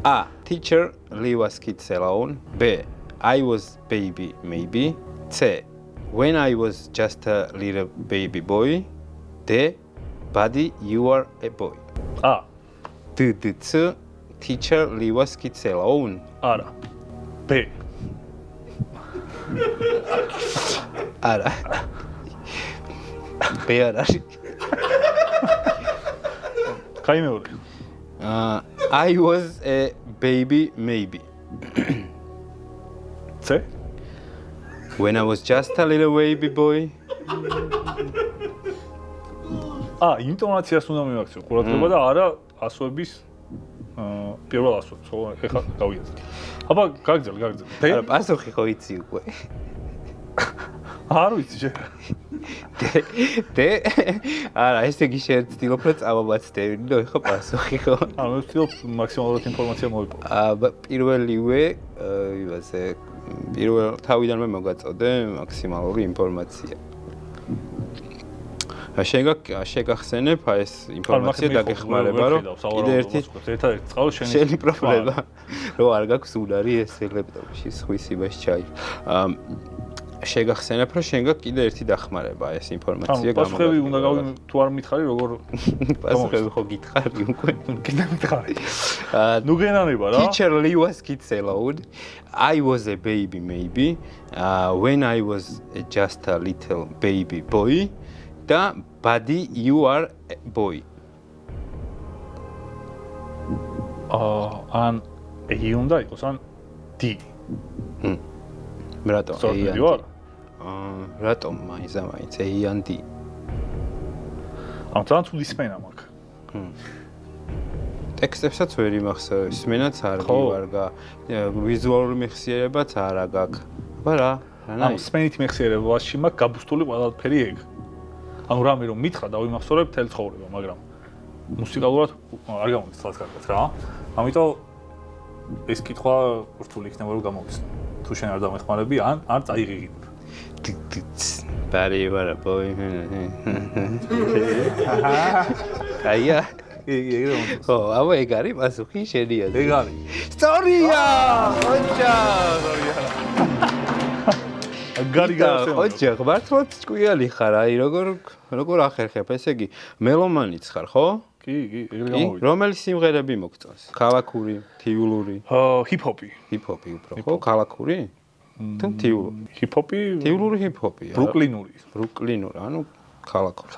A. Teacher, leave us kids alone. B. I was baby, maybe. C. When I was just a little baby boy. D. Buddy, you are a boy. A. Teacher, leave us kids alone. არა. B. არა. B არ არის. კაი მეორე. I was a baby, maybe. C. When I was just a little baby boy. ინტონაციას უნდა მივაქციო ყურადღება და არა ასოების პირველ ასოებს, ხო? ეხლა გავიაზრე. აბა, გაგრძელ. არა, პასუხი ხო იცი უკვე. არ ვიცი შე. დე არა, ესე იგი შეცდილობ რომ წავაბაცდები, ნუ ეხლა პასუხი ხო? მე ვცდილობ მაქსიმალურად ინფორმაცია მოვიპოვო. პირველივე იმაზე პირველ თავიდანვე მოგაწოდე მაქსიმალური ინფორმაცია. შეგახსენებ აი ეს ინფორმაცია დაგეხმარება რომ კიდე ერთი წყალ შენი პრობლემა რომ არ გაქვს უნარი ეს ლეპტოპში სხვის იმას ჩაი. შეგახსენებ რომ შენ გაქვს კიდე ერთი დახმარება ეს ინფორმაცია გამოგა. პასუხები უნდა თუ არ მითხარი როგორ პასუხები ხო გითხარი უკვე კიდე მითხარი. ნუ გენანება რა. Teacher leave us kids alone. I was a baby maybe. When I was just a little baby boy. Da buddy you are a boy. ან E უნდა იყოს ან D. რატომ? სწორად ვარ? რატომ მაინც E ან D? ძალიან ცუდი სმენა მაქვს. ტექსტებსაც ვერ იმახსოვს, სმენაც არ გივარგა, ვიზუალური მეხსიერებაც არა გაქვს. აბა რა? სმენით მეხსიერებაში მაქვს გაბუსტული ყველაფერი ეგ. ანუ რამე რომ მითხრა დავიმახსოვრებ მთელი ცხოვრება, მაგრამ მუსიკალურად არ გამოდის თავს კარგად რა. ამიტომ ეს კითხვა რთული იქნება რომ გამოვიცნო. თუ შენ არ დამეხმარები, ან წაიღიღებ. Buddy, you are a boy. აია. ხო, აბა ეგ არის პასუხი შენია. ეგ არის. სწორია! ოჯა! გარი გასწევ. ოჯა, მართლაც ჭკვიანი ხარ, აი როგორ ახერხებ, ესე იგი, მელომანიც ხარ, ხო? კი, ეგრე გამოვიდა. რომელი სიმღერები მოგწონს? ქალაქური, თიულური? ჰიპ-ჰოპი. ჰიპ-ჰოპი უფრო, ხო? ქალაქური? თუ თიულური? ჰიპ-ჰოპი? თიულური ჰიპ-ჰოპია. ბრუკლინური. ბრუკლინური, ანუ ქალაქური.